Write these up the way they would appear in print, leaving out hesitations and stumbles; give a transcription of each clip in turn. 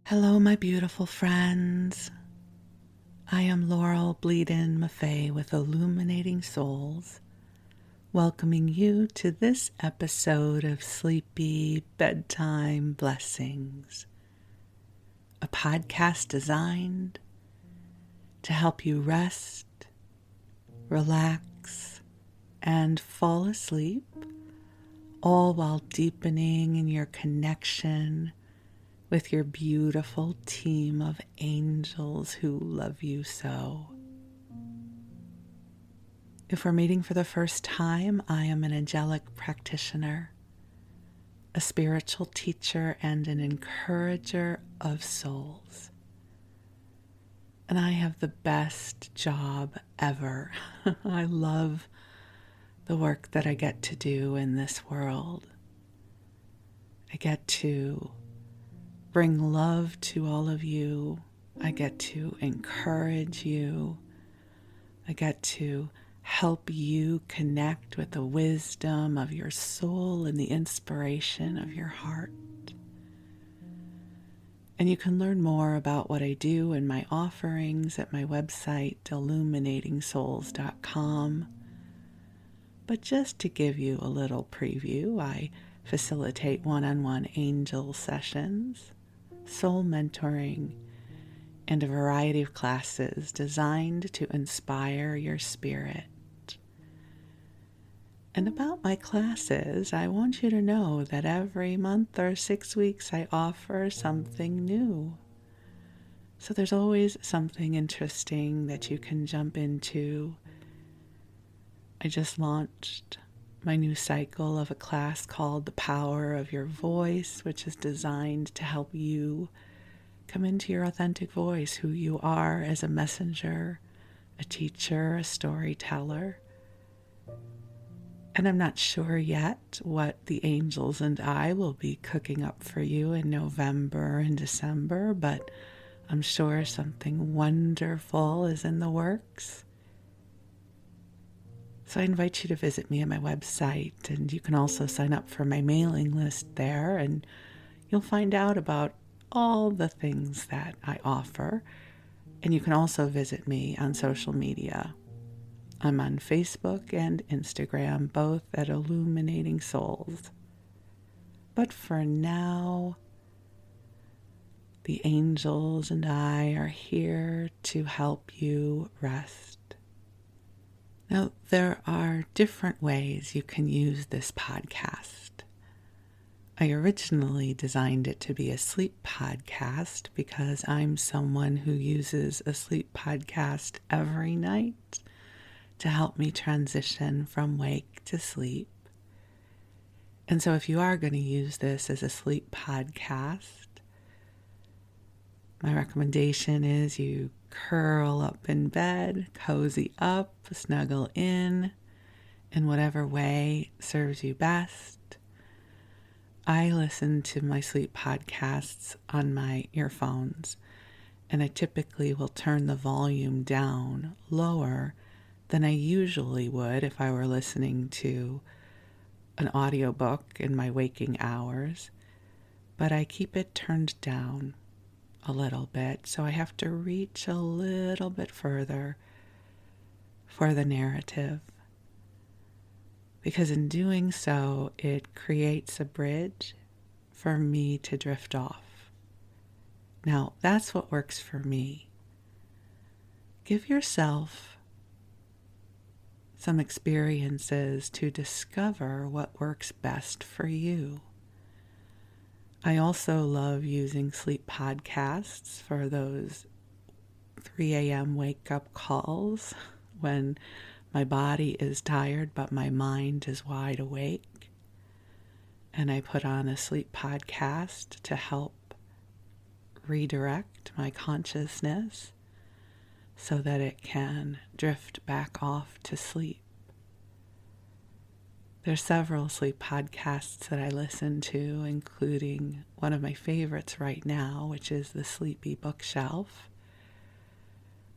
Hello, my beautiful friends. I am Laurel Bleadon-Maffei with Illuminating Souls, welcoming you to this episode of Sleepy Bedtime Blessings, a podcast designed to help you rest, relax, and fall asleep, all while deepening in your connection with your beautiful team of angels who love you so. If we're meeting for the first time, I am an angelic practitioner, a spiritual teacher, and an encourager of souls. And I have the best job ever. I love the work that I get to do in this world. I get to bring love to all of you. I get to encourage you. I get to help you connect with the wisdom of your soul and the inspiration of your heart. And you can learn more about what I do and my offerings at my website, illuminating-souls.com. But just to give you a little preview, I facilitate one-on-one angel sessions, soul mentoring, and a variety of classes designed to inspire your spirit. And about my classes, I want you to know that every month or 6 weeks I offer something new. So there's always something interesting that you can jump into. I just launched my new cycle of a class called The Power of Your Voice, which is designed to help you come into your authentic voice, who you are as a messenger, a teacher, a storyteller. And I'm not sure yet what the angels and I will be cooking up for you in November and December, but I'm sure something wonderful is in the works. So I invite you to visit me at my website, and you can also sign up for my mailing list there, and you'll find out about all the things that I offer. And you can also visit me on social media. I'm on Facebook and Instagram, both at Illuminating Souls. But for now, the angels and I are here to help you rest. Now, there are different ways you can use this podcast. I originally designed it to be a sleep podcast because I'm someone who uses a sleep podcast every night to help me transition from wake to sleep. And so if you are going to use this as a sleep podcast, my recommendation is you curl up in bed, cozy up, snuggle in whatever way serves you best. I listen to my sleep podcasts on my earphones, and I typically will turn the volume down lower than I usually would if I were listening to an audiobook in my waking hours, but I keep it turned down a little bit, so I have to reach a little bit further for the narrative. Because in doing so, it creates a bridge for me to drift off. Now, that's what works for me. Give yourself some experiences to discover what works best for you. I also love using sleep podcasts for those 3 a.m. wake-up calls when my body is tired but my mind is wide awake. And I put on a sleep podcast to help redirect my consciousness so that it can drift back off to sleep. There's several sleep podcasts that I listen to, including one of my favorites right now, which is The Sleepy Bookshelf,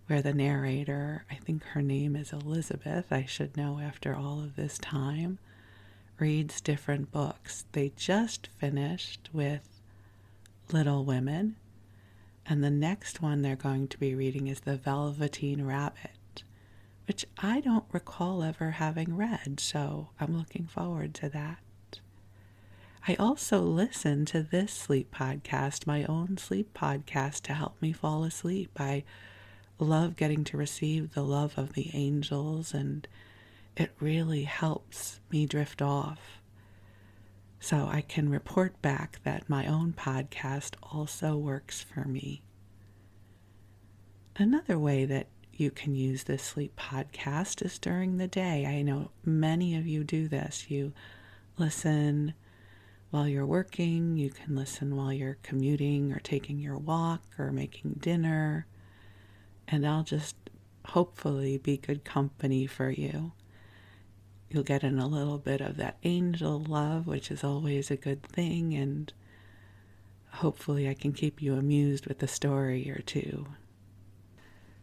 where the narrator, I think her name is Elizabeth, I should know after all of this time, reads different books. They just finished with Little Women, And the next one they're going to be reading is The Velveteen Rabbit, which I don't recall ever having read, so I'm looking forward to that. I also listen to this sleep podcast, my own sleep podcast, to help me fall asleep. I love getting to receive the love of the angels, and it really helps me drift off. So I can report back that my own podcast also works for me. Another way that you can use this sleep podcast is during the day. I know many of you do this. You listen while you're working, you can listen while you're commuting or taking your walk or making dinner, and I'll just hopefully be good company for you. You'll get in a little bit of that angel love, which is always a good thing, and hopefully I can keep you amused with a story or two.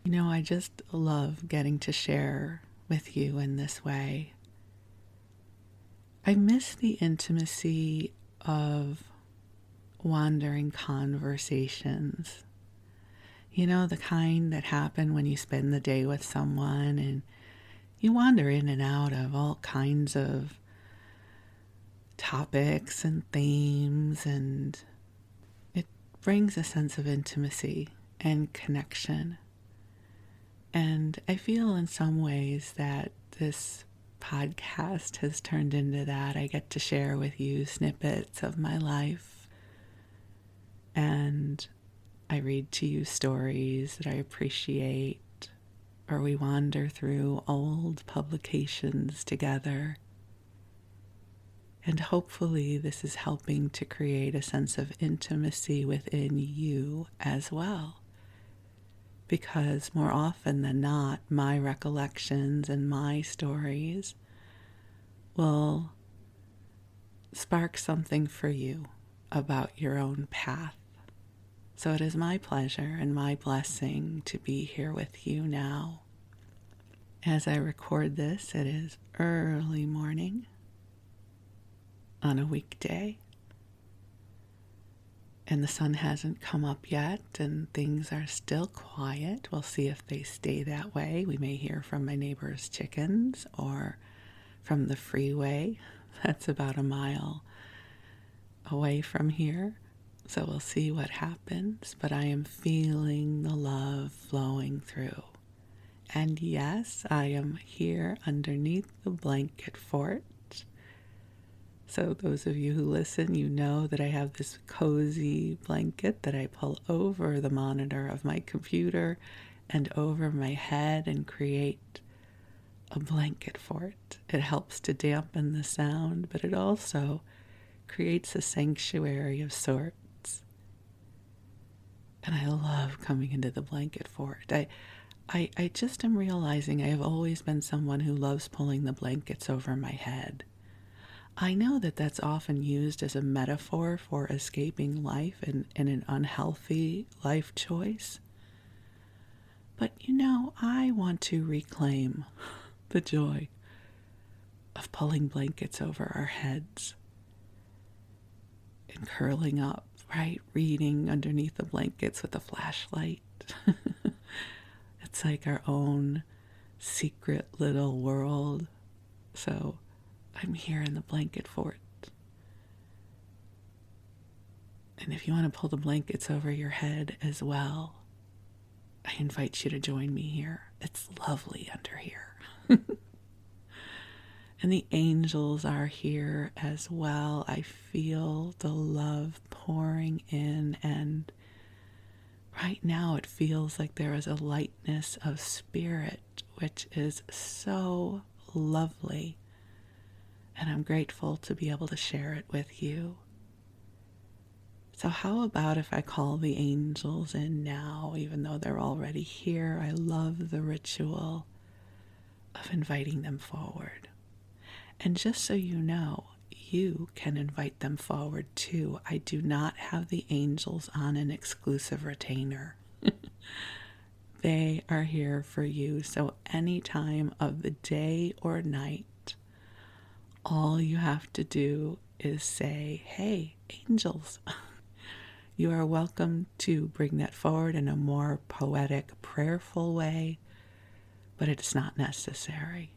I just love getting to share with you in this way. I miss the intimacy of wandering conversations. The kind that happen when you spend the day with someone and you wander in and out of all kinds of topics and themes, and it brings a sense of intimacy and connection. And I feel in some ways that this podcast has turned into that. I get to share with you snippets of my life, and I read to you stories that I appreciate, or we wander through old publications together. And hopefully this is helping to create a sense of intimacy within you as well. Because more often than not, my recollections and my stories will spark something for you about your own path. So it is my pleasure and my blessing to be here with you now. As I record this, it is early morning on a weekday. And the sun hasn't come up yet, and things are still quiet. We'll see if they stay that way. We may hear from my neighbor's chickens or from the freeway. That's about a mile away from here. So we'll see what happens. But I am feeling the love flowing through. And yes, I am here underneath the blanket fort. So those of you who listen, you know that I have this cozy blanket that I pull over the monitor of my computer and over my head and create a blanket fort. It helps to dampen the sound, but it also creates a sanctuary of sorts. And I love coming into the blanket fort. I just am realizing I have always been someone who loves pulling the blankets over my head. I know that that's often used as a metaphor for escaping life and an unhealthy life choice. But I want to reclaim the joy of pulling blankets over our heads and curling up, right? Reading underneath the blankets with a flashlight. It's like our own secret little world. So I'm here in the blanket fort. And if you want to pull the blankets over your head as well, I invite you to join me here. It's lovely under here. And the angels are here as well. I feel the love pouring in, and right now it feels like there is a lightness of spirit, which is so lovely. And I'm grateful to be able to share it with you. So how about if I call the angels in now, even though they're already here? I love the ritual of inviting them forward. And just so you know, you can invite them forward too. I do not have the angels on an exclusive retainer. They are here for you. So any time of the day or night, all you have to do is say, hey, angels, You are welcome to bring that forward in a more poetic, prayerful way, but it's not necessary.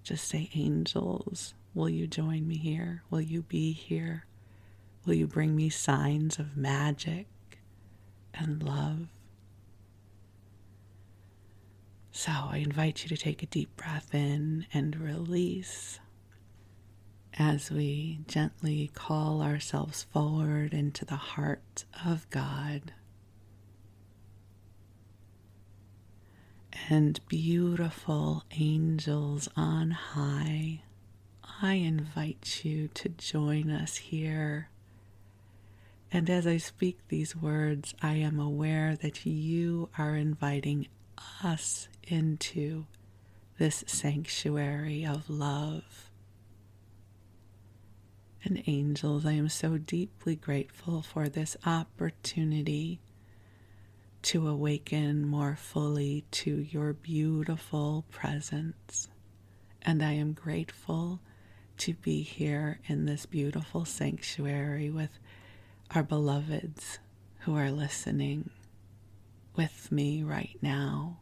Just say, angels, will you join me here? Will you be here? Will you bring me signs of magic and love? So I invite you to take a deep breath in and release as we gently call ourselves forward into the heart of God. And beautiful angels on high, I invite you to join us here. And as I speak these words, I am aware that you are inviting us into this sanctuary of love. And angels, I am so deeply grateful for this opportunity to awaken more fully to your beautiful presence. And I am grateful to be here in this beautiful sanctuary with our beloveds who are listening with me right now.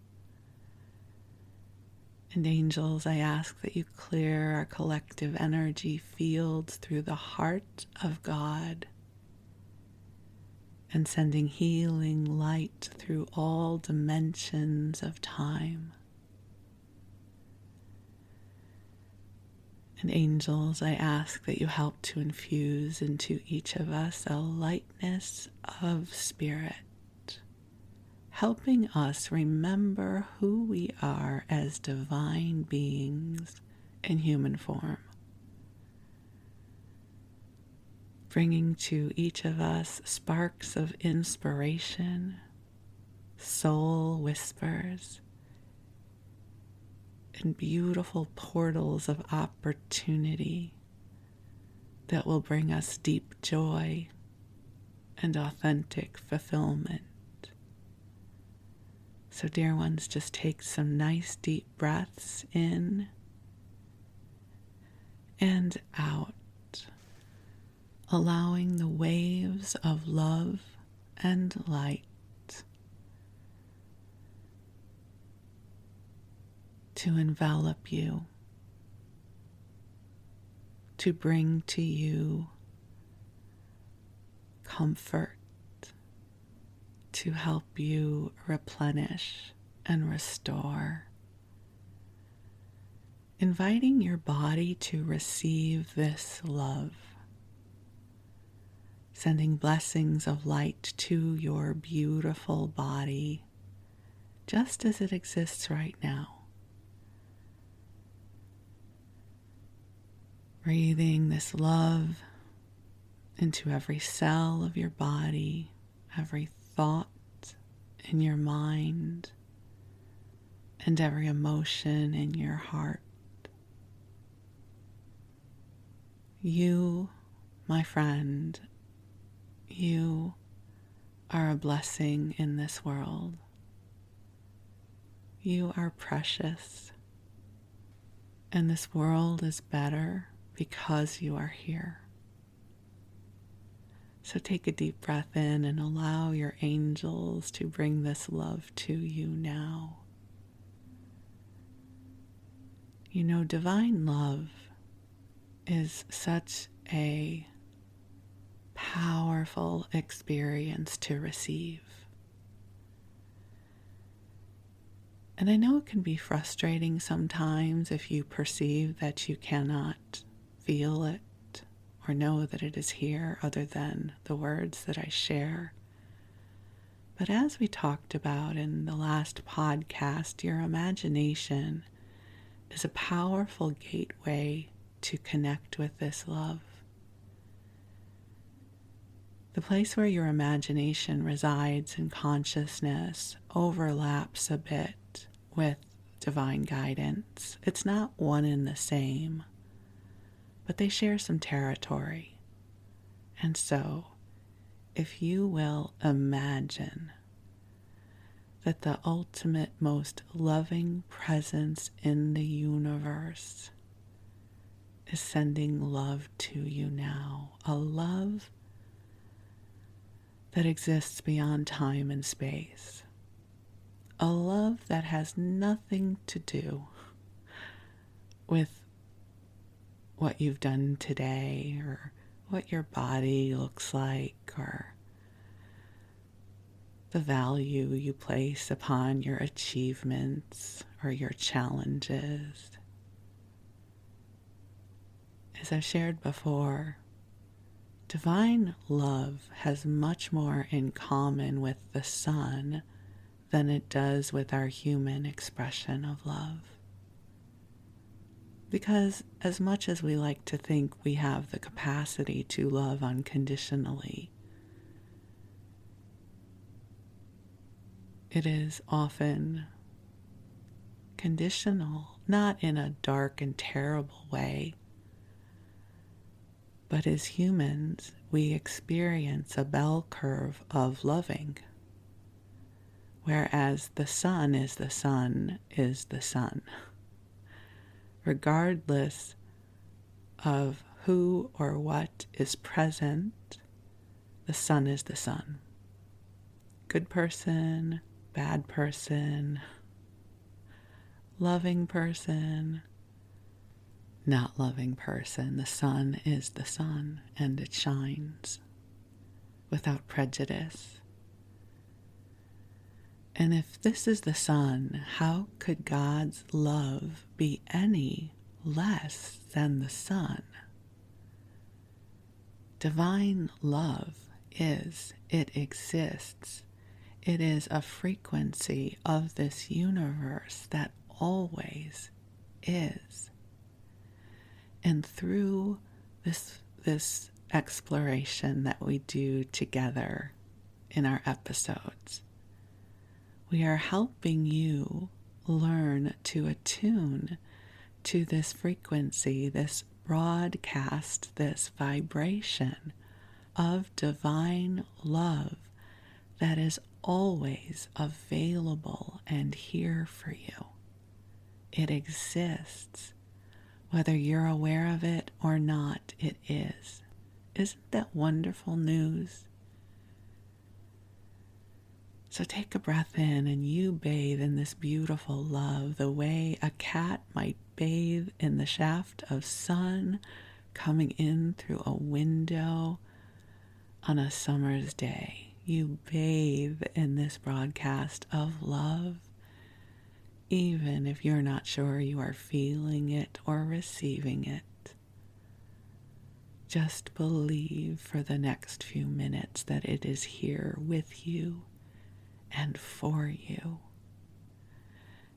And angels, I ask that you clear our collective energy fields through the heart of God and sending healing light through all dimensions of time. And angels, I ask that you help to infuse into each of us a lightness of spirit, helping us remember who we are as divine beings in human form, bringing to each of us sparks of inspiration, soul whispers, and beautiful portals of opportunity that will bring us deep joy and authentic fulfillment. So, dear ones, just take some nice deep breaths in and out, allowing the waves of love and light to envelop you, to bring to you comfort, to help you replenish and restore, inviting your body to receive this love, sending blessings of light to your beautiful body just as it exists right now. Breathing this love into every cell of your body, every thought in your mind, and every emotion in your heart. You, my friend, you are a blessing in this world. You are precious, and this world is better because you are here. So take a deep breath in and allow your angels to bring this love to you now. You know, divine love is such a powerful experience to receive. And I know it can be frustrating sometimes if you perceive that you cannot feel it or know that it is here other than the words that I share. But as we talked about in the last podcast, your imagination is a powerful gateway to connect with this love. The place where your imagination resides in consciousness overlaps a bit with divine guidance. It's not one and the same, but they share some territory. And so, if you will imagine that the ultimate, most loving presence in the universe is sending love to you now, a love that exists beyond time and space. A love that has nothing to do with what you've done today or what your body looks like or the value you place upon your achievements or your challenges. As I've shared before, divine love has much more in common with the sun than it does with our human expression of love. Because as much as we like to think we have the capacity to love unconditionally, it is often conditional, not in a dark and terrible way, but as humans, we experience a bell curve of loving, whereas the sun is the sun is the sun. Regardless of who or what is present, the sun is the sun. Good person, bad person, loving person, not loving person. The sun is the sun, and it shines without prejudice. And if this is the sun, how could God's love be any less than the sun? Divine love it exists. It is a frequency of this universe that always is. And through this exploration that we do together in our episodes, we are helping you learn to attune to this frequency, this broadcast, this vibration of divine love that is always available and here for you. It exists. Whether you're aware of it or not, it is. Isn't that wonderful news? So take a breath in and you bathe in this beautiful love the way a cat might bathe in the shaft of sun coming in through a window on a summer's day. You bathe in this broadcast of love, even if you're not sure you are feeling it or receiving it. Just believe for the next few minutes that it is here with you and for you,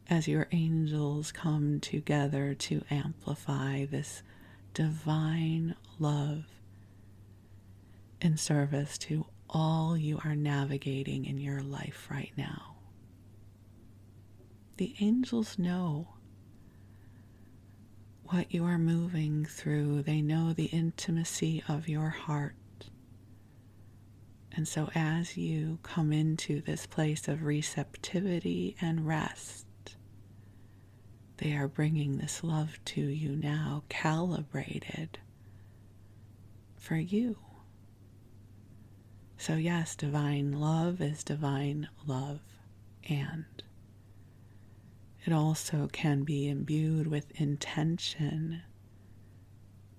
as your angels come together to amplify this divine love in service to all you are navigating in your life right now. The angels know what you are moving through. They know the intimacy of your heart. And so as you come into this place of receptivity and rest, they are bringing this love to you now, calibrated for you. So yes, divine love is divine love, and it also can be imbued with intention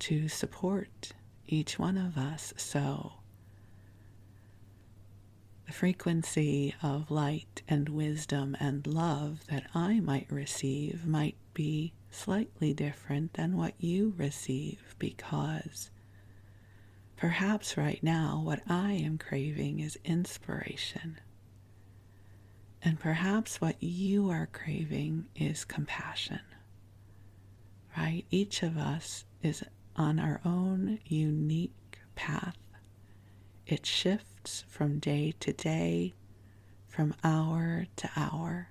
to support each one of us. So the frequency of light and wisdom and love that I might receive might be slightly different than what you receive, because perhaps right now what I am craving is inspiration. And perhaps what you are craving is compassion, right? Each of us is on our own unique path. It shifts from day to day, from hour to hour.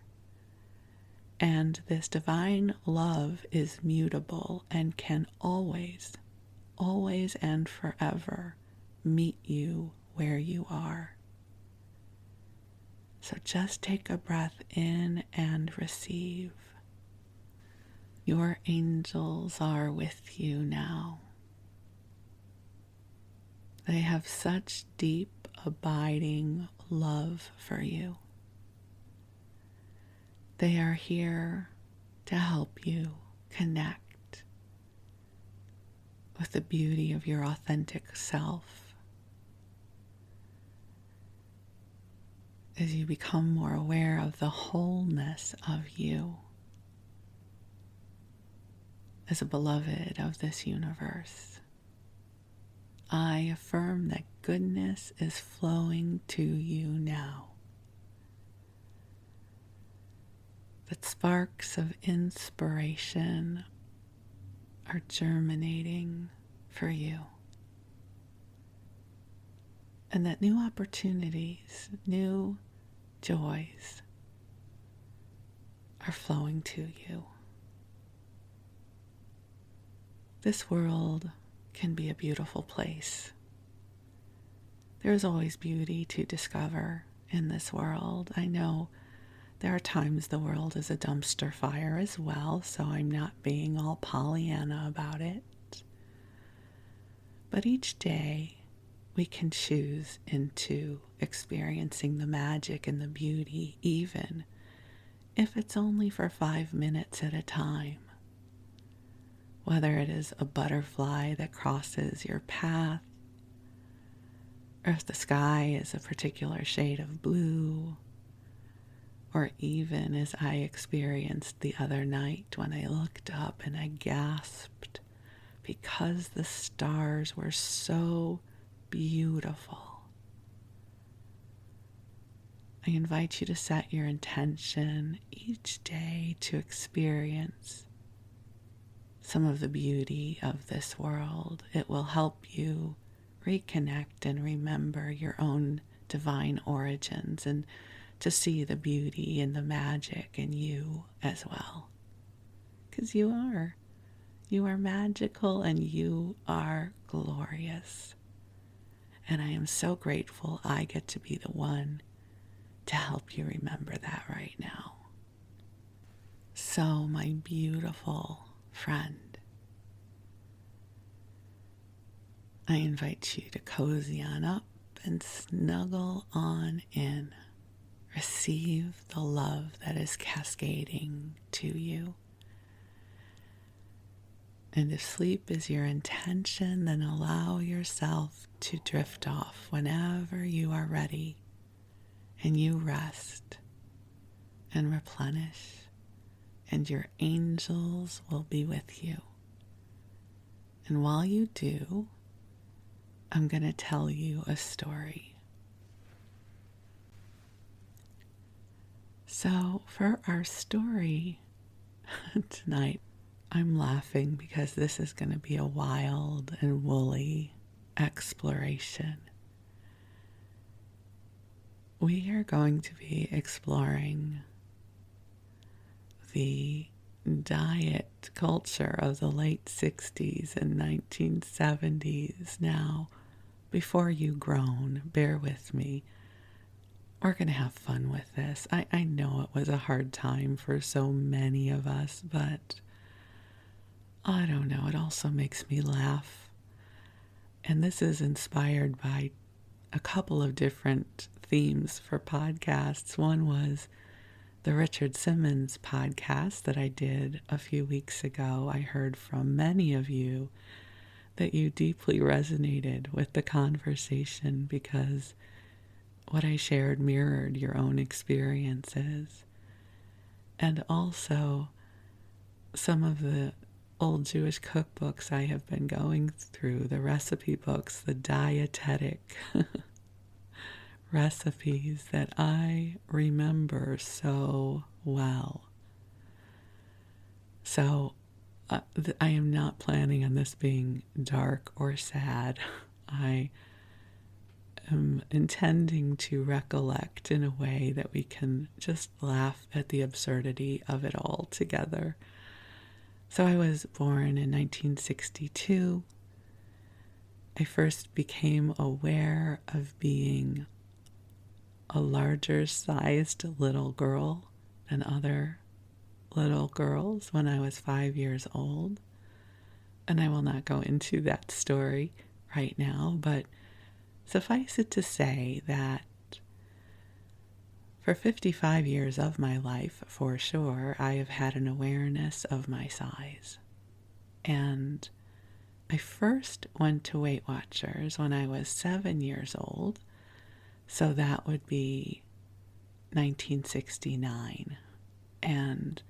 And this divine love is mutable and can always and forever meet you where you are. So just take a breath in and receive. Your angels are with you now. They have such deep, abiding love for you. They are here to help you connect with the beauty of your authentic self. As you become more aware of the wholeness of you as a beloved of this universe, I affirm that goodness is flowing to you now. That sparks of inspiration are germinating for you. And that new opportunities, new joys are flowing to you. This world can be a beautiful place. There's always beauty to discover in this world. I know there are times the world is a dumpster fire as well, so I'm not being all Pollyanna about it. But each day we can choose into experiencing the magic and the beauty, even if it's only for 5 minutes at a time. Whether it is a butterfly that crosses your path, or if the sky is a particular shade of blue, or even as I experienced the other night when I looked up and I gasped because the stars were so beautiful. I invite you to set your intention each day to experience some of the beauty of this world. It will help you reconnect and remember your own divine origins and to see the beauty and the magic in you as well. Because you are magical and you are glorious. And I am so grateful I get to be the one to help you remember that right now. So, my beautiful friend, I invite you to cozy on up and snuggle on in. Receive the love that is cascading to you. And if sleep is your intention, then allow yourself to drift off whenever you are ready, and you rest and replenish, and your angels will be with you. And while you do, I'm going to tell you a story. So for our story tonight, I'm laughing because this is going to be a wild and woolly exploration. We are going to be exploring the diet culture of the late 60s and 1970s. Now, before you groan, bear with me. We're going to have fun with this. I know it was a hard time for so many of us, but I don't know, it also makes me laugh. And this is inspired by a couple of different themes for podcasts. One was the Richard Simmons podcast that I did a few weeks ago. I heard from many of you that you deeply resonated with the conversation because what I shared mirrored your own experiences. And also some of the old Jewish cookbooks I have been going through, the recipe books, the dietetic recipes that I remember so well. So I am not planning on this being dark or sad. I am intending to recollect in a way that we can just laugh at the absurdity of it all together. So I was born in 1962. I first became aware of being a larger sized little girl than other little girls when I was 5 years old. And I will not go into that story right now, but suffice it to say that for 55 years of my life, for sure, I have had an awareness of my size. And I first went to Weight Watchers when I was 7 years old, so that would be 1969. And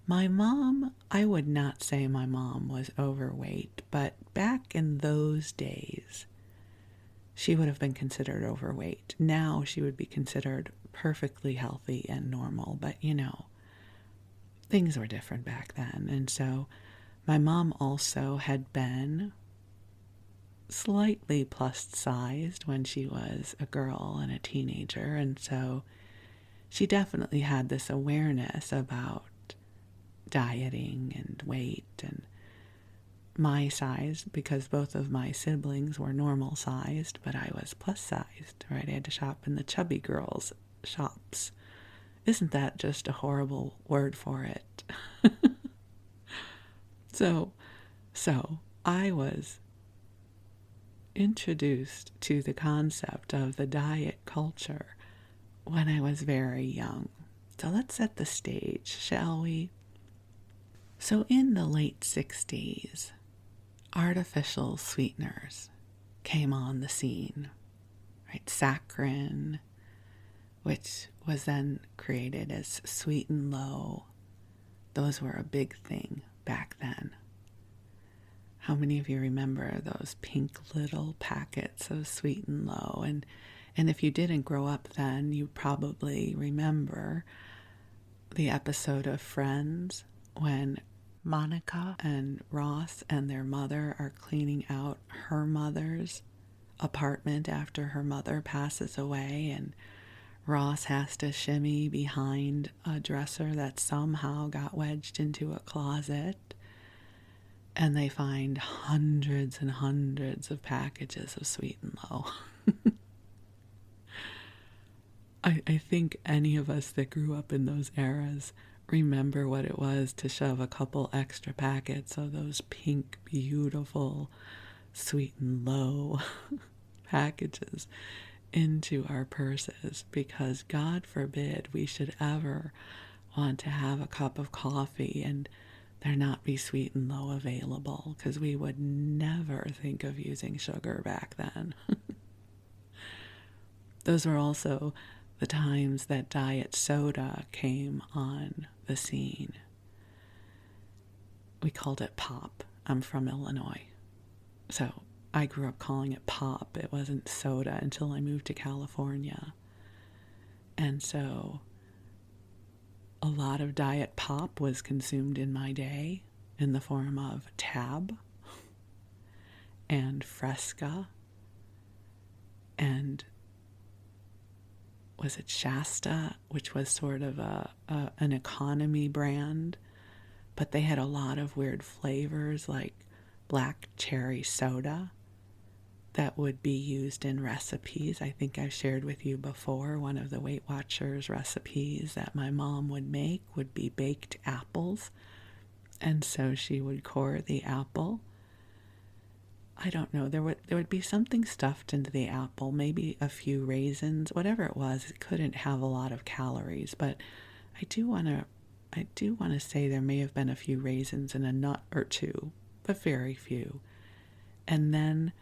my mom, I would not say my mom was overweight, but back in those days, she would have been considered overweight. Now she would be considered perfectly healthy and normal, but things were different back then. And so my mom also had been slightly plus sized when she was a girl and a teenager, and so she definitely had this awareness about dieting and weight and my size, because both of my siblings were normal sized, but I was plus sized, right? I had to shop in the chubby girls shops. Isn't that just a horrible word for it? So I was introduced to the concept of the diet culture when I was very young. So let's set the stage, shall we? So in the late 60s, artificial sweeteners came on the scene, right? Saccharin, which was then created as Sweet and Low. Those were a big thing back then. How many of you remember those pink little packets of Sweet and Low? And if you didn't grow up then, you probably remember the episode of Friends when Monica and Ross and their mother are cleaning out her mother's apartment after her mother passes away, and Ross has to shimmy behind a dresser that somehow got wedged into a closet, and they find hundreds and hundreds of packages of Sweet and Low. I think any of us that grew up in those eras remember what it was to shove a couple extra packets of those pink, beautiful Sweet and Low packages into our purses, because God forbid we should ever want to have a cup of coffee and there not be Sweet and Low available, because we would never think of using sugar back then. Those were also the times that diet soda came on the scene. We called it pop. I'm from Illinois, so I grew up calling it pop. It wasn't soda until I moved to California. And so a lot of diet pop was consumed in my day in the form of Tab and Fresca and was it Shasta, which was sort of an economy brand, but they had a lot of weird flavors like black cherry soda that would be used in recipes. I think I've shared with you before, one of the Weight Watchers recipes that my mom would make would be baked apples, and so she would core the apple. I don't know, there would be something stuffed into the apple, maybe a few raisins, whatever it was. It couldn't have a lot of calories, but I do want to say there may have been a few raisins and a nut or two, but very few. And then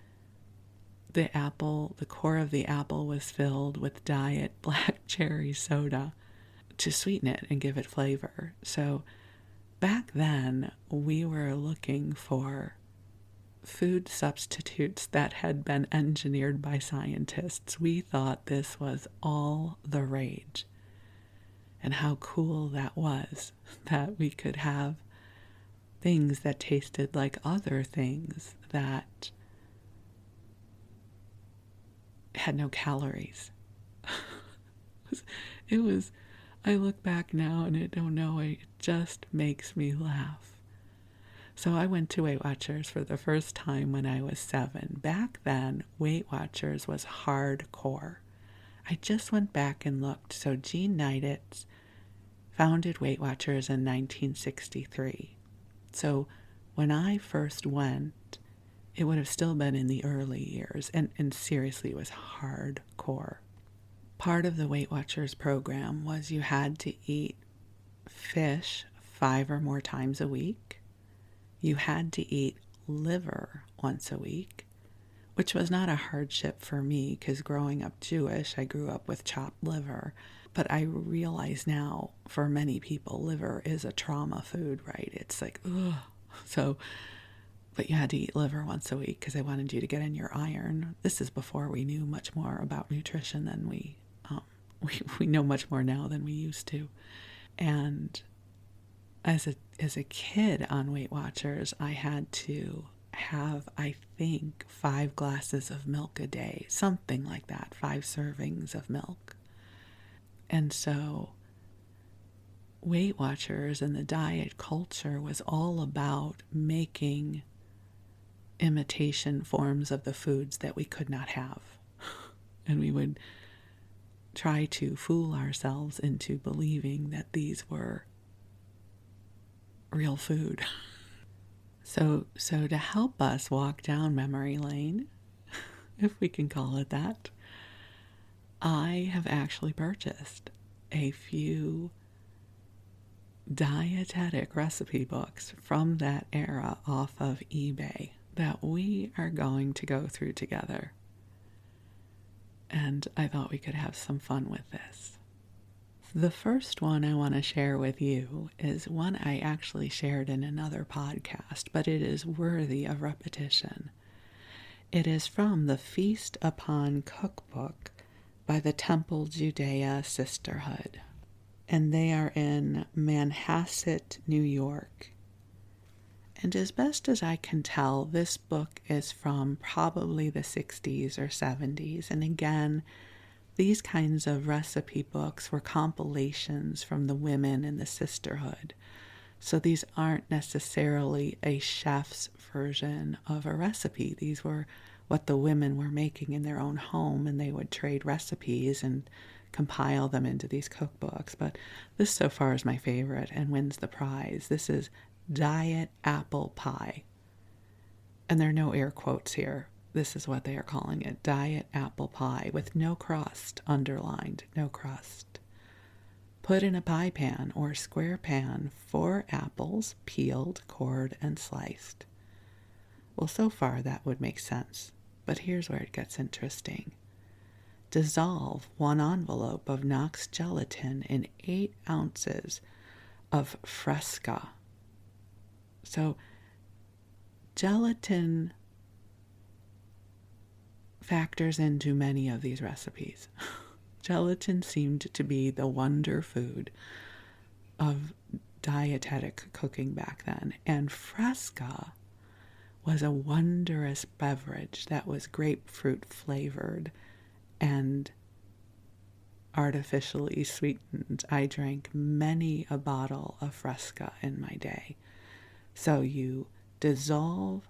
the core of the apple was filled with diet black cherry soda to sweeten it and give it flavor. So back then we were looking for food substitutes that had been engineered by scientists. We thought this was all the rage. And how cool that was, that we could have things that tasted like other things that had no calories. I look back now and I don't know, it just makes me laugh. So I went to Weight Watchers for the first time when I was 7. Back then, Weight Watchers was hardcore. I just went back and looked. So Jean Neiditz founded Weight Watchers in 1963. So when I first went, it would have still been in the early years. And seriously, it was hardcore. Part of the Weight Watchers program was you had to eat fish 5 or more times a week. You had to eat liver once a week, which was not a hardship for me because growing up Jewish, I grew up with chopped liver. But I realize now, for many people, liver is a trauma food, right? It's like, ugh. So, but you had to eat liver once a week because I wanted you to get in your iron. This is before we knew much more about nutrition than we know much more now than we used to. And as a kid on Weight Watchers, I had to have, I think, 5 glasses of milk a day, something like that, 5 servings of milk. And so Weight Watchers and the diet culture was all about making imitation forms of the foods that we could not have. And we would try to fool ourselves into believing that these were real food. So to help us walk down memory lane, if we can call it that, I have actually purchased a few dietetic recipe books from that era off of eBay that we are going to go through together. And I thought we could have some fun with this. The first one I want to share with you is one I actually shared in another podcast, but it is worthy of repetition. It is from the Feast Upon Cookbook by the Temple Judea Sisterhood. And they are in Manhasset, New York. And as best as I can tell, this book is from probably the 60s or 70s. And again, these kinds of recipe books were compilations from the women in the sisterhood. So these aren't necessarily a chef's version of a recipe. These were what the women were making in their own home, and they would trade recipes and compile them into these cookbooks. But this so far is my favorite and wins the prize. This is Diet Apple Pie. And there are no air quotes here. This is what they are calling it, Diet Apple Pie, with no crust, underlined, no crust. Put in a pie pan or square pan 4 apples, peeled, cored, and sliced. Well, so far that would make sense, but here's where it gets interesting. Dissolve 1 envelope of Knox gelatin in 8 ounces of Fresca. So, gelatin factors into many of these recipes. Gelatin seemed to be the wonder food of dietetic cooking back then. And Fresca was a wondrous beverage that was grapefruit flavored and artificially sweetened. I drank many a bottle of Fresca in my day. So you dissolve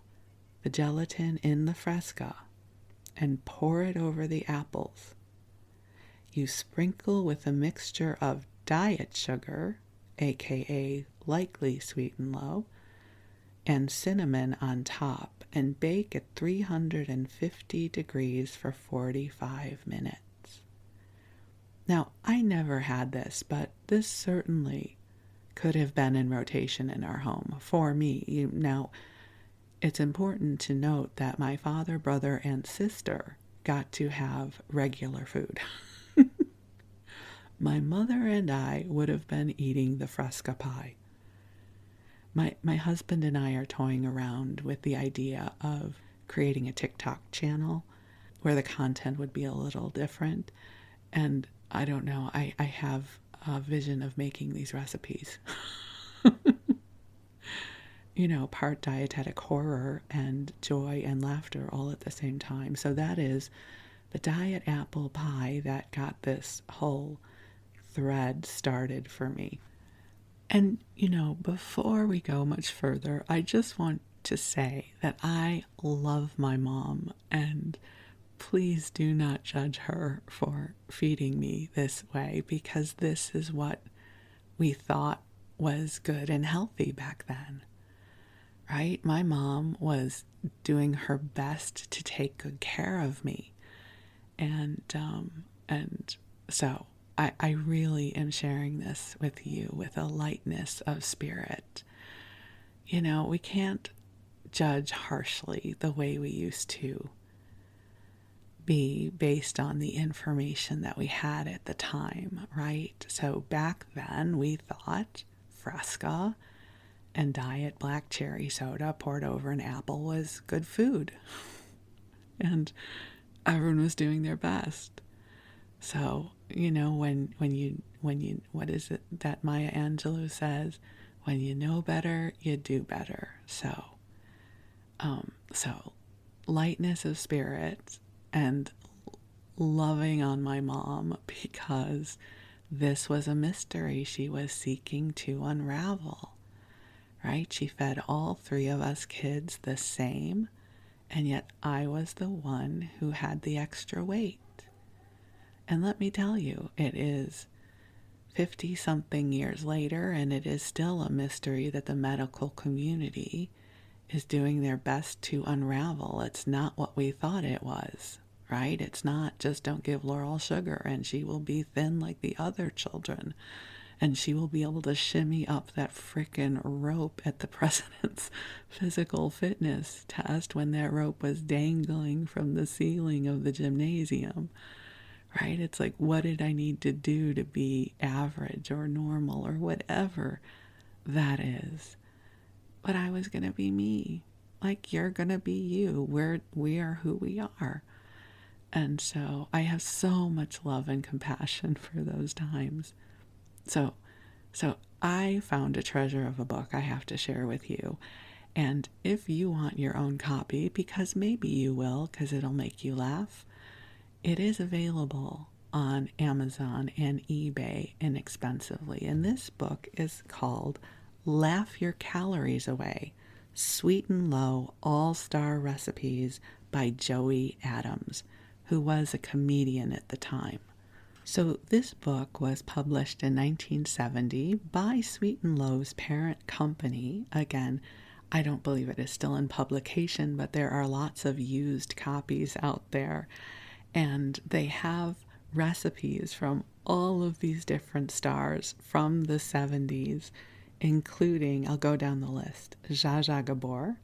the gelatin in the Fresca and pour it over the apples. You sprinkle with a mixture of diet sugar, aka likely sweet and low, and cinnamon on top, and bake at 350 degrees for 45 minutes. Now, I never had this, but this certainly could have been in rotation in our home for me. Now, it's important to note that my father, brother, and sister got to have regular food. My mother and I would have been eating the Fresca pie. My husband and I are toying around with the idea of creating a TikTok channel where the content would be a little different. And I don't know, I have a vision of making these recipes. You know, part dietetic horror and joy and laughter all at the same time. So that is the diet apple pie that got this whole thread started for me. And, you know, before we go much further, I just want to say that I love my mom, and please do not judge her for feeding me this way, because this is what we thought was good and healthy back then. right? My mom was doing her best to take good care of me. And so I really am sharing this with you with a lightness of spirit. We can't judge harshly the way we used to be based on the information that we had at the time, right? So back then we thought Fresca and diet black cherry soda poured over an apple was good food. And everyone was doing their best. So, when you what is it that Maya Angelou says? When you know better, you do better. So lightness of spirit and loving on my mom, because this was a mystery she was seeking to unravel, right? She fed all three of us kids the same, and yet I was the one who had the extra weight. And let me tell you, it is 50-something years later, and it is still a mystery that the medical community is doing their best to unravel. It's not what we thought it was, right? It's not just don't give Laurel sugar and she will be thin like the other children, and she will be able to shimmy up that frickin' rope at the president's physical fitness test when that rope was dangling from the ceiling of the gymnasium. Right? It's like, what did I need to do to be average or normal or whatever that is? But I was going to be me. Like, you're going to be you. We are who we are. And so I have so much love and compassion for those times. So I found a treasure of a book I have to share with you. And if you want your own copy, because maybe you will, because it'll make you laugh, it is available on Amazon and eBay inexpensively. And this book is called Laugh Your Calories Away, Sweet and Low All-Star Recipes by Joey Adams, who was a comedian at the time. So this book was published in 1970 by Sweet and Low's parent company. Again, I don't believe it is still in publication, but there are lots of used copies out there. And they have recipes from all of these different stars from the 70s, including, I'll go down the list, Zsa Zsa Gabor,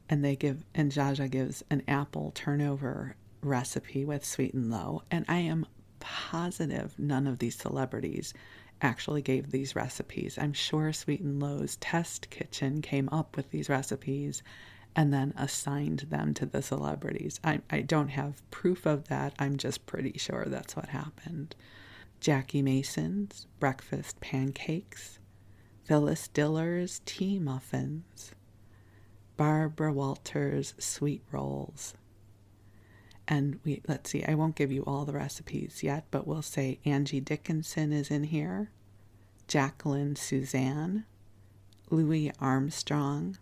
and Zsa Zsa gives an apple turnover recipe with Sweet and Low, and I am positive none of these celebrities actually gave these recipes. I'm sure Sweet and Low's test kitchen came up with these recipes and then assigned them to the celebrities. I don't have proof of that. I'm just pretty sure that's what happened. Jackie Mason's breakfast pancakes, Phyllis Diller's tea muffins, Barbara Walters' sweet rolls. And let's see, I won't give you all the recipes yet, but we'll say Angie Dickinson is in here, Jacqueline Suzanne, Louis Armstrong,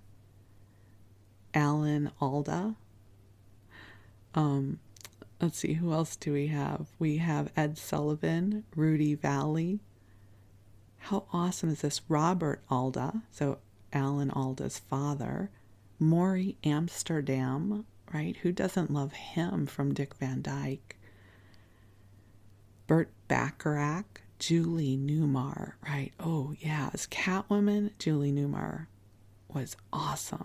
Alan Alda. Let's see, who else do we have? We have Ed Sullivan, Rudy Valley. How awesome is this? Robert Alda, so Alan Alda's father. Maury Amsterdam, right? Who doesn't love him from Dick Van Dyke? Burt Bacharach, Julie Newmar, right? Oh, yeah, as Catwoman, Julie Newmar was awesome.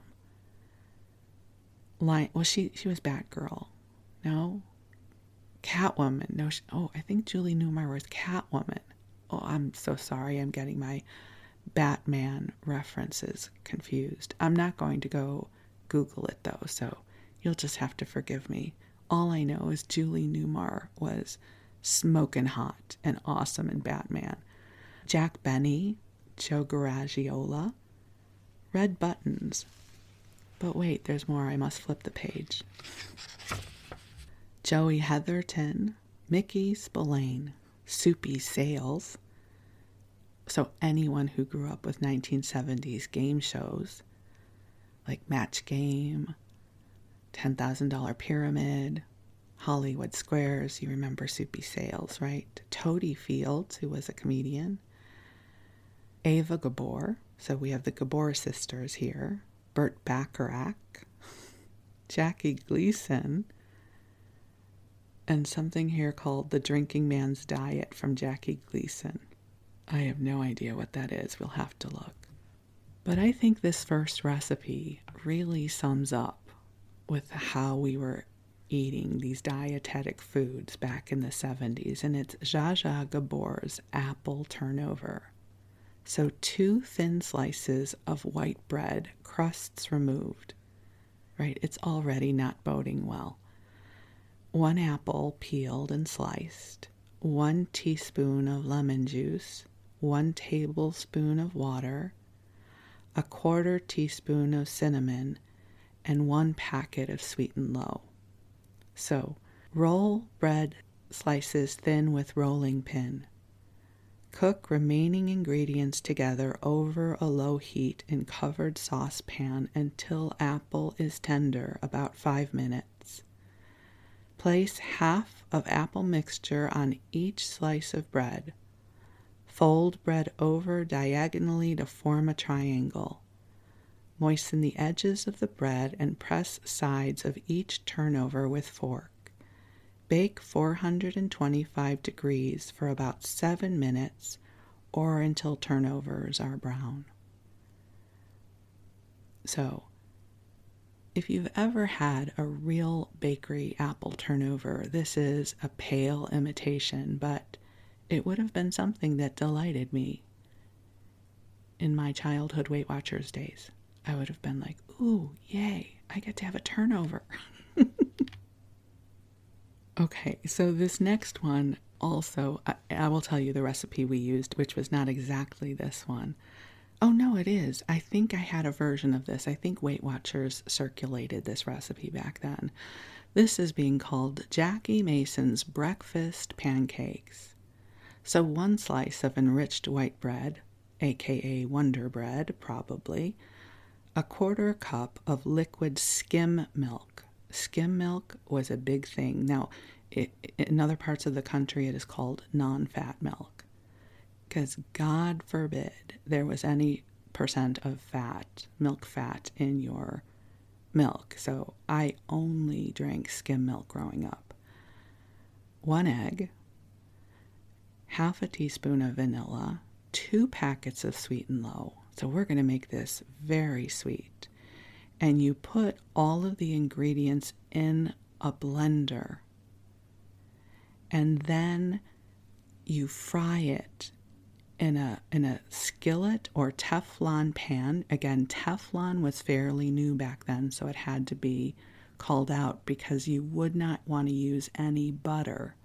She was Batgirl. No? Catwoman. No, I think Julie Newmar was Catwoman. Oh, I'm so sorry. I'm getting my Batman references confused. I'm not going to go Google it, though, so you'll just have to forgive me. All I know is Julie Newmar was smoking hot and awesome in Batman. Jack Benny, Joe Garagiola, Red Buttons. But wait, there's more. I must flip the page. Joey Heatherton, Mickey Spillane, Soupy Sales. So anyone who grew up with 1970s game shows like Match Game, $10,000 Pyramid, Hollywood Squares, you remember Soupy Sales, right? Toady Fields, who was a comedian. Ava Gabor, so we have the Gabor sisters here. Burt Bacharach, Jackie Gleason, and something here called The Drinking Man's Diet from Jackie Gleason. I have no idea what that is. We'll have to look. But I think this first recipe really sums up with how we were eating these dietetic foods back in the 70s, and it's Zsa Zsa Gabor's apple turnover. So 2 thin slices of white bread, crusts removed, right? It's already not boding well. 1 apple peeled and sliced, 1 teaspoon of lemon juice, 1 tablespoon of water, 1/4 teaspoon of cinnamon, and 1 packet of sweetened low. So, roll bread slices thin with rolling pin. Cook remaining ingredients together over a low heat in covered saucepan until apple is tender, about 5 minutes. Place half of apple mixture on each slice of bread. Fold bread over diagonally to form a triangle. Moisten the edges of the bread and press sides of each turnover with fork. Bake 425 degrees for about 7 minutes or until turnovers are brown. So, if you've ever had a real bakery apple turnover, this is a pale imitation, but it would have been something that delighted me in my childhood Weight Watchers days. I would have been like, ooh, yay, I get to have a turnover. Okay, so this next one also, I will tell you the recipe we used, which was not exactly this one. Oh, no, it is. I think I had a version of this. I think Weight Watchers circulated this recipe back then. This is being called Jackie Mason's Breakfast Pancakes. So 1 slice of enriched white bread, aka Wonder Bread, probably, 1/4 cup of liquid skim milk. Skim milk was a big thing. Now, in other parts of the country, it is called non-fat milk. Because God forbid there was any percent of fat, milk fat, in your milk. So I only drank skim milk growing up. 1 egg, 1/2 teaspoon of vanilla, 2 packets of sweetened low. So we're going to make this very sweet. And you put all of the ingredients in a blender. And then you fry it in a skillet or Teflon pan. Again, Teflon was fairly new back then, so it had to be called out because you would not want to use any butter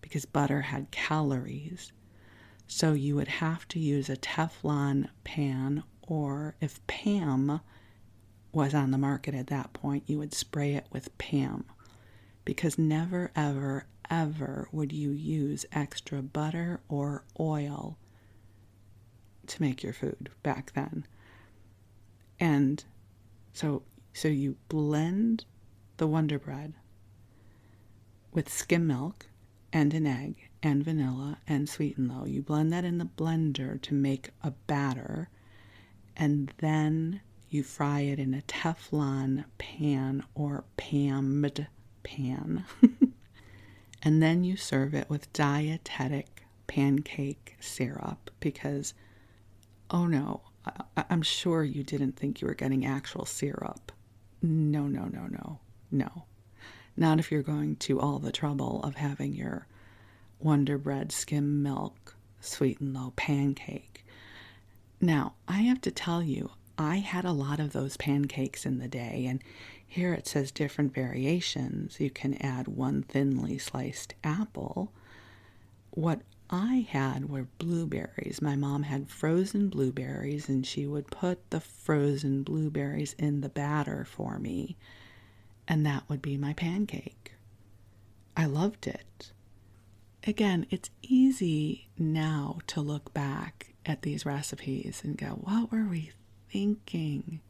because butter had calories. So you would have to use a Teflon pan, or if Pam was on the market at that point, you would spray it with Pam, because never, ever, ever would you use extra butter or oil to make your food back then. And so you blend the Wonder Bread with skim milk and an egg and vanilla and sweetened low. You blend that in the blender to make a batter, and then you fry it in a Teflon pan or Pammed pan. And then you serve it with dietetic pancake syrup because, oh no, I'm sure you didn't think you were getting actual syrup. No. Not if you're going to all the trouble of having your Wonder Bread skim milk sweetened low pancake. Now, I have to tell you, I had a lot of those pancakes in the day, and here it says different variations. You can add 1 thinly sliced apple. What I had were blueberries. My mom had frozen blueberries, and she would put the frozen blueberries in the batter for me, and that would be my pancake. I loved it. Again, it's easy now to look back at these recipes and go, what were we thinking?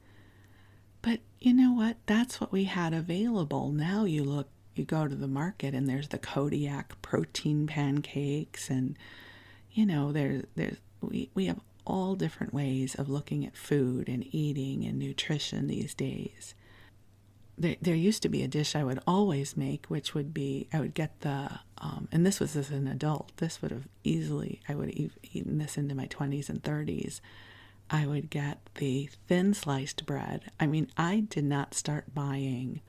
But you know what? That's what we had available. Now you go to the market and there's the Kodiak protein pancakes, and we have all different ways of looking at food and eating and nutrition these days. There used to be a dish I would always make, which would be, I would get and this was as an adult, this would have easily, I would have eaten this into my 20s and 30s. I would get the thin sliced bread. I mean, I did not start buying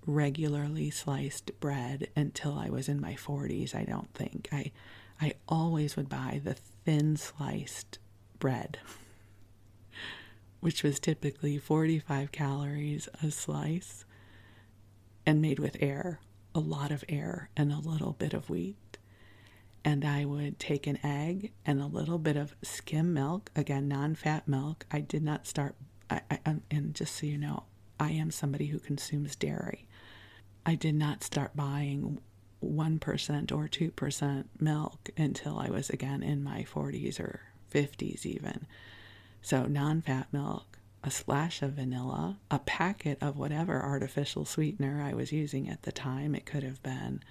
regularly sliced bread until I was in my 40s, I don't think. I always would buy the thin sliced bread, which was typically 45 calories a slice and made with air, a lot of air and a little bit of wheat. And I would take an egg and a little bit of skim milk, again, non-fat milk. I did not start, and just so you know, I am somebody who consumes dairy. I did not start buying 1% or 2% milk until I was, again, in my 40s or 50s even. So non-fat milk, a splash of vanilla, a packet of whatever artificial sweetener I was using at the time. It could have been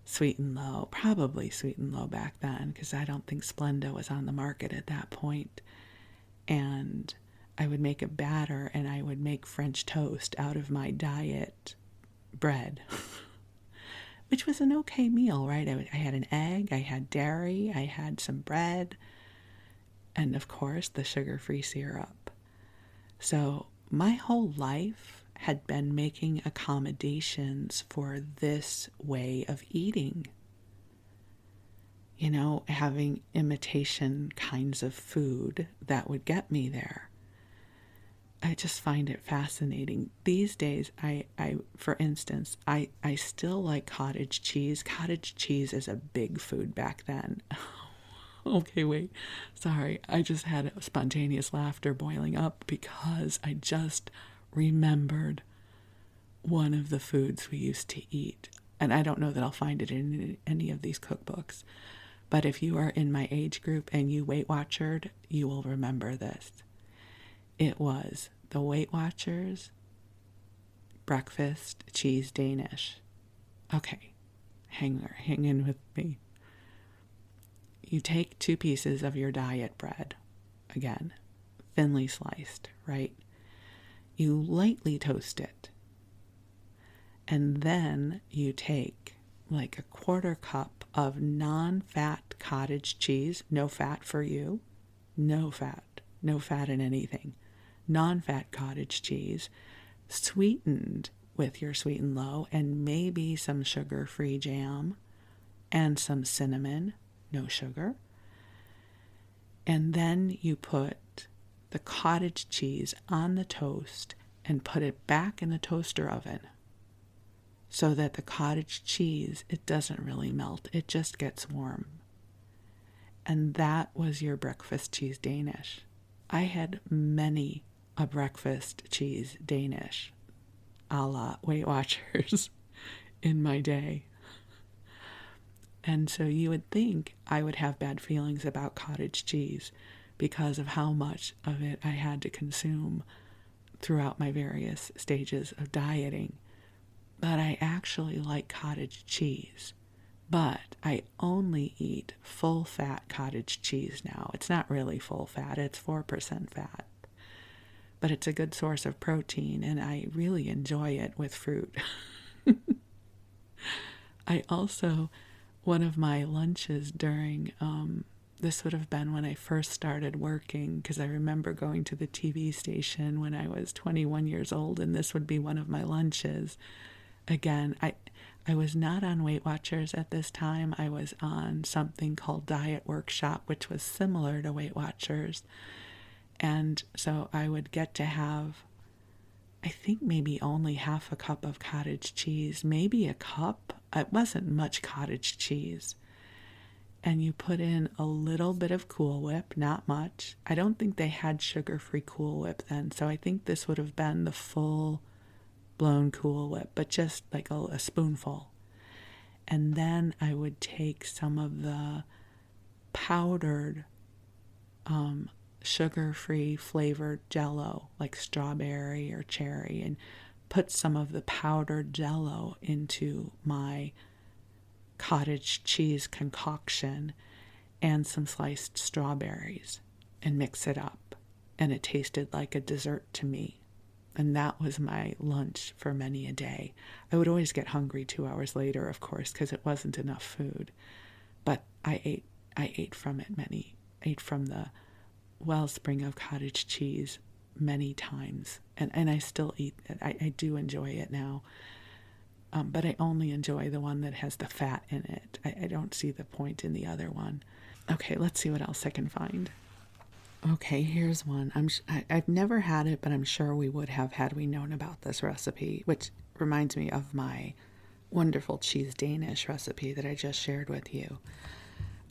Sweet and Low, probably Sweet and Low back then, because I don't think Splenda was on the market at that point. And I would make a batter and I would make French toast out of my diet bread, which was an okay meal, right? I had an egg, I had dairy, I had some bread, and of course the sugar-free syrup. So my whole life had been making accommodations for this way of eating. You know, having imitation kinds of food that would get me there. I just find it fascinating. These days, I for instance, I still like cottage cheese. Cottage cheese is a big food back then. Okay, wait. Sorry. I just had a spontaneous laughter boiling up because I just remembered one of the foods we used to eat. And I don't know that I'll find it in any of these cookbooks. But if you are in my age group and you Weight Watchered, you will remember this. It was the Weight Watchers breakfast cheese Danish. Okay, hang in with me. You take 2 pieces of your diet bread, again, thinly sliced, right? You lightly toast it. And then you take like a 1/4 cup of non-fat cottage cheese, no fat for you, no fat in anything, non-fat cottage cheese, sweetened with your Sweet and Low and maybe some sugar-free jam and some cinnamon, no sugar. And then you put the cottage cheese on the toast and put it back in the toaster oven so that the cottage cheese, it doesn't really melt. It just gets warm. And that was your breakfast cheese Danish. I had many a breakfast cheese Danish a la Weight Watchers in my day. And so you would think I would have bad feelings about cottage cheese because of how much of it I had to consume throughout my various stages of dieting. But I actually like cottage cheese. But I only eat full-fat cottage cheese now. It's not really full fat, it's 4% fat. But it's a good source of protein, and I really enjoy it with fruit. I also, one of my lunches during, this would have been when I first started working, because I remember going to the TV station when I was 21 years old, and this would be one of my lunches. Again, I was not on Weight Watchers at this time. I was on something called Diet Workshop, which was similar to Weight Watchers. And so I would get to have, I think maybe only half a cup of cottage cheese, maybe a cup. It wasn't much cottage cheese. And you put in a little bit of Cool Whip, not much. I don't think they had sugar-free Cool Whip then, so I think this would have been the full blown Cool Whip, but just like a spoonful. And then I would take some of the powdered sugar-free flavored Jell-O, like strawberry or cherry, and put some of the powdered Jell-O into my cottage cheese concoction and some sliced strawberries. and mix it up. And it tasted like a dessert to me. And that was my lunch for many a day. I would always get hungry 2 hours later, of course, because it wasn't enough food. But I ate from the wellspring of cottage cheese many times. And I still eat it. I do enjoy it now. But I only enjoy the one that has the fat in it. I don't see the point in the other one. Okay, let's see what else I can find. Okay, here's one. I've never had it, but I'm sure we would have had we known about this recipe, which reminds me of my wonderful cheese Danish recipe that I just shared with you.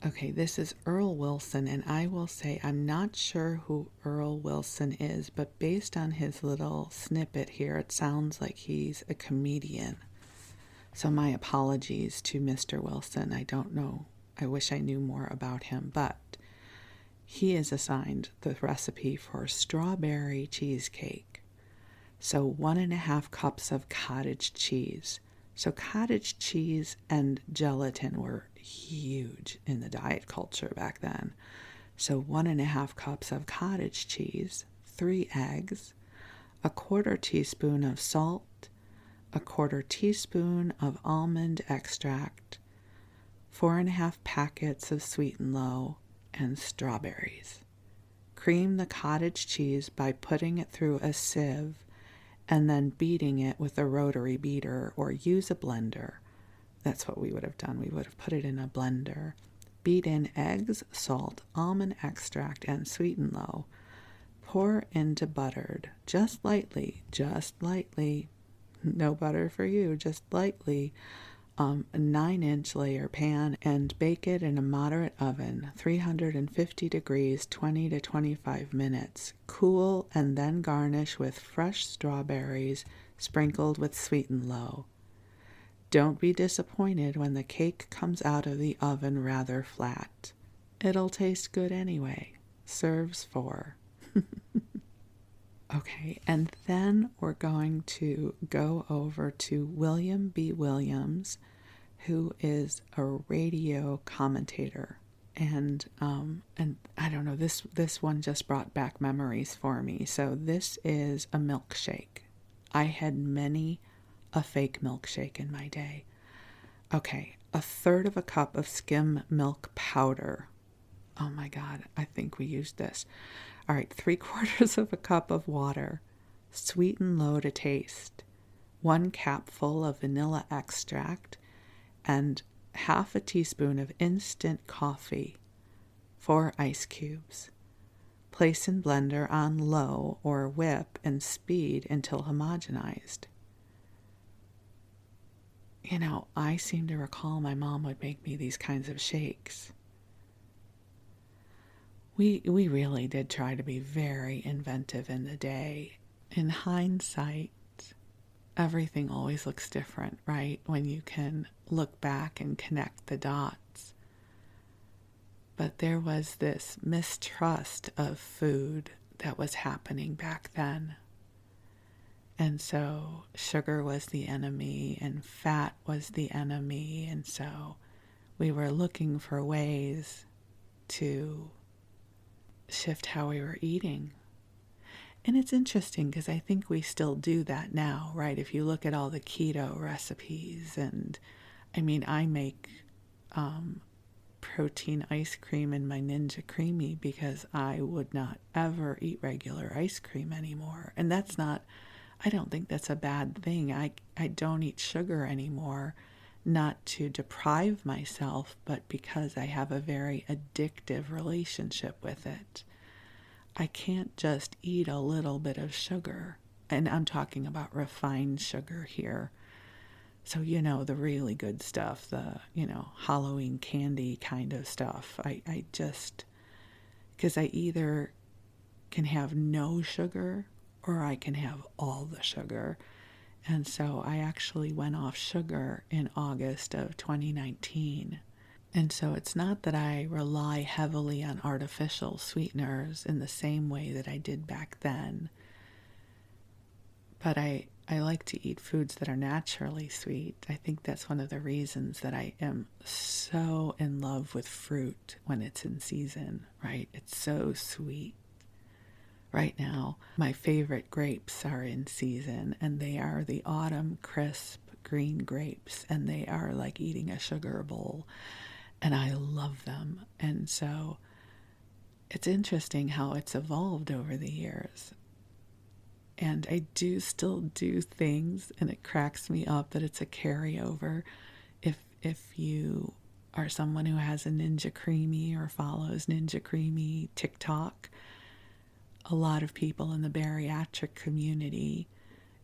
Okay, this is Earl Wilson, and I will say I'm not sure who Earl Wilson is, but based on his little snippet here, it sounds like he's a comedian. So my apologies to Mr. Wilson. I don't know. I wish I knew more about him, but he is assigned the recipe for strawberry cheesecake. So 1.5 cups of cottage cheese. So cottage cheese and gelatin were huge in the diet culture back then. So 1.5 cups of cottage cheese, 3 eggs, 1/4 teaspoon of salt, 1/4 teaspoon of almond extract, 4.5 packets of Sweet and Low, and strawberries. Cream the cottage cheese by putting it through a sieve and then beating it with a rotary beater or use a blender. That's what we would have done. We would have put it in a blender. Beat in eggs, salt, almond extract, and Sweet and Low. Pour into buttered, just lightly, no butter for you, just lightly, a 9-inch layer pan, and bake it in a moderate oven, 350 degrees, 20 to 25 minutes. Cool and then garnish with fresh strawberries sprinkled with Sweet and Low. Don't be disappointed when the cake comes out of the oven rather flat. It'll taste good anyway. Serves 4. Okay, and then we're going to go over to William B. Williams, who is a radio commentator. And I don't know, this one just brought back memories for me. So this is a milkshake. I had many a fake milkshake in my day. Okay, 1/3 cup of skim milk powder. Oh my God, I think we used this. All right, 3/4 cup of water, Sweet and Low to taste, 1 capful of vanilla extract, and 1/2 teaspoon of instant coffee, 4 ice cubes. Place in blender on low or whip and speed until homogenized. You know, I seem to recall my mom would make me these kinds of shakes. We really did try to be very inventive in the day. In hindsight, everything always looks different, right? When you can look back and connect the dots. But there was this mistrust of food that was happening back then. And so sugar was the enemy and fat was the enemy. And so we were looking for ways to shift how we were eating. And it's interesting because I think we still do that now, right? If you look at all the keto recipes, and I mean, I make protein ice cream in my Ninja Creamy because I would not ever eat regular ice cream anymore. And that's not, I don't think that's a bad thing. I don't eat sugar anymore, not to deprive myself, but because I have a very addictive relationship with it. I can't just eat a little bit of sugar. And I'm talking about refined sugar here. So, you know, the really good stuff, the, Halloween candy kind of stuff. I just, because I either can have no sugar or I can have all the sugar. And so I actually went off sugar in August of 2019. And so it's not that I rely heavily on artificial sweeteners in the same way that I did back then. But I I like to eat foods that are naturally sweet. I think that's one of the reasons that I am so in love with fruit when it's in season, right? It's so sweet. Right now, my favorite grapes are in season, and they are the autumn crisp green grapes, and they are like eating a sugar bowl, and I love them. And so it's interesting how it's evolved over the years. And I do still do things, and it cracks me up that it's a carryover. If you are someone who has a Ninja Creamy or follows Ninja Creamy TikTok, a lot of people in the bariatric community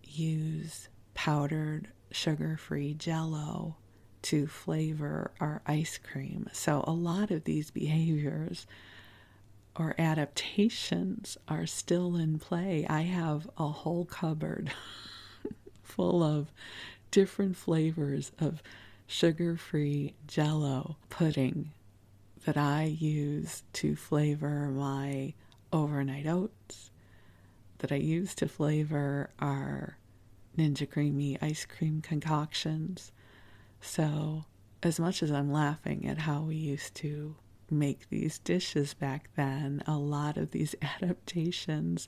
use powdered sugar-free Jell-O to flavor our ice cream. So a lot of these behaviors or adaptations are still in play. I have a whole cupboard full of different flavors of sugar-free Jell-O pudding that I use to flavor my overnight oats, that I use to flavor our Ninja Creamy ice cream concoctions. So as much as I'm laughing at how we used to make these dishes back then, a lot of these adaptations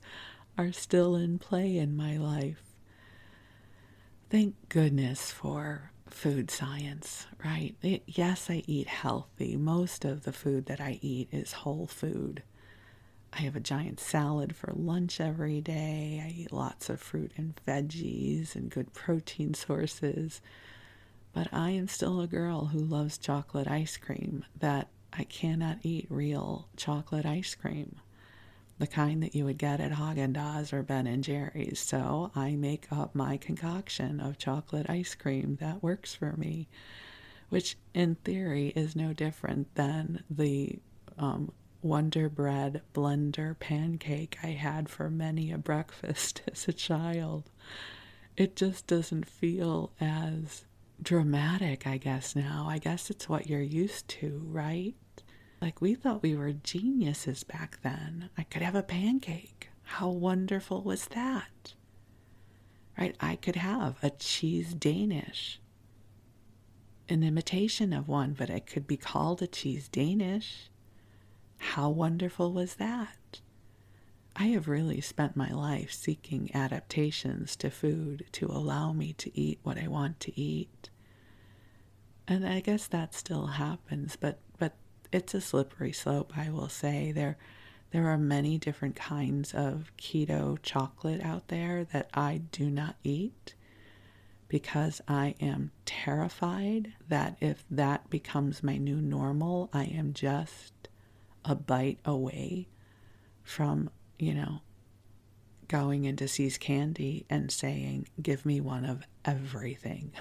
are still in play in my life. Thank goodness for food science, right? Yes, I eat healthy. Most of the food that I eat is whole food. I have a giant salad for lunch every day. I eat lots of fruit and veggies and good protein sources. But I am still a girl who loves chocolate ice cream, that I cannot eat real chocolate ice cream, the kind that you would get at Haagen-Dazs or Ben & Jerry's. So I make up my concoction of chocolate ice cream that works for me, which in theory is no different than the Wonder Bread blender pancake I had for many a breakfast as a child. It just doesn't feel as dramatic, I guess, now. I guess it's what you're used to, right? Like, we thought we were geniuses back then. I could have a pancake. How wonderful was that? Right? I could have a cheese Danish, an imitation of one, but it could be called a cheese Danish. How wonderful was that? I have really spent my life seeking adaptations to food to allow me to eat what I want to eat. And I guess that still happens, but it's a slippery slope, I will say. There are many different kinds of keto chocolate out there that I do not eat because I am terrified that if that becomes my new normal, I am just a bite away from, going into See's Candy and saying, give me one of everything.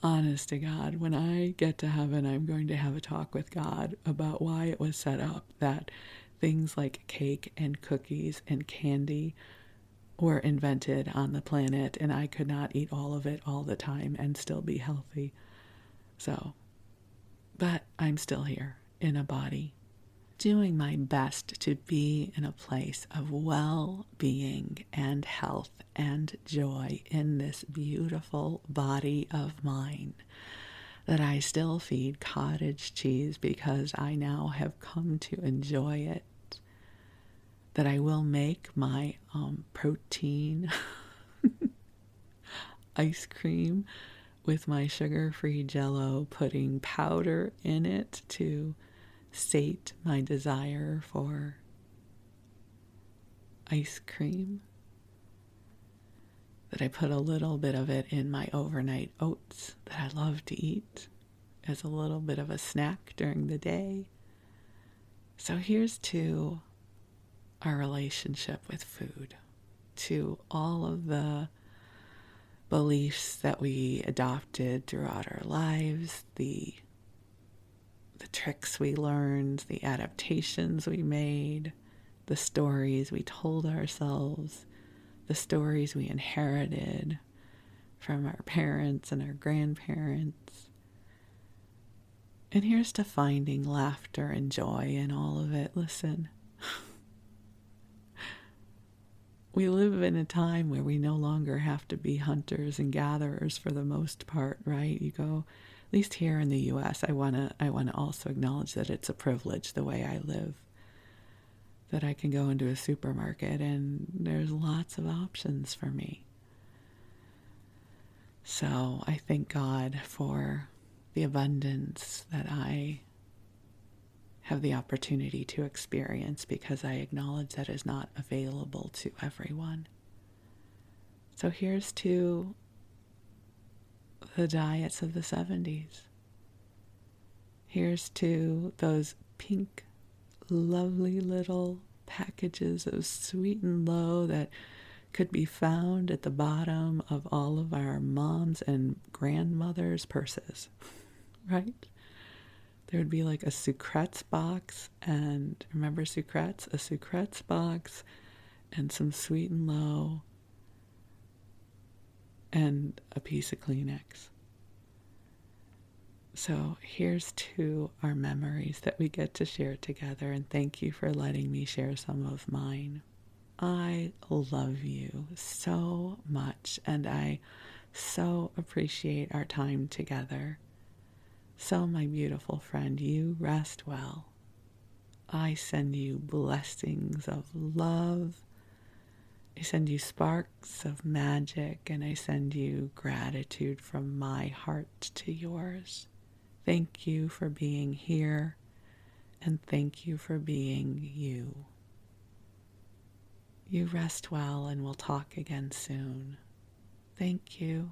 Honest to God, when I get to heaven, I'm going to have a talk with God about why it was set up that things like cake and cookies and candy were invented on the planet, and I could not eat all of it all the time and still be healthy. So, but I'm still here in a body, doing my best to be in a place of well-being and health and joy in this beautiful body of mine, that I still feed cottage cheese because I now have come to enjoy it, that I will make my protein ice cream with my sugar-free Jell-O, putting powder in it to sate my desire for ice cream, that I put a little bit of it in my overnight oats that I love to eat as a little bit of a snack during the day. So here's to our relationship with food, to all of the beliefs that we adopted throughout our lives, the tricks we learned, the adaptations we made, the stories we told ourselves, the stories we inherited from our parents and our grandparents. And here's to finding laughter and joy in all of it. Listen, we live in a time where we no longer have to be hunters and gatherers for the most part, right? You go, at least here in the U.S., I wanna also acknowledge that it's a privilege the way I live, that I can go into a supermarket and there's lots of options for me. So I thank God for the abundance that I have the opportunity to experience, because I acknowledge that is not available to everyone. So here's to the diets of the 70s. Here's to those pink, lovely little packages of Sweet and Low that could be found at the bottom of all of our moms' and grandmothers' purses, right? There would be like a Sucrets box, and remember Sucrets? A Sucrets box and some Sweet and Low and a piece of Kleenex. So here's to our memories that we get to share together, and thank you for letting me share some of mine. I love you so much, and I so appreciate our time together. So, my beautiful friend, you rest well. I send you blessings of love. I send you sparks of magic, and I send you gratitude from my heart to yours. Thank you for being here, and thank you for being you. You rest well, and we'll talk again soon. Thank you.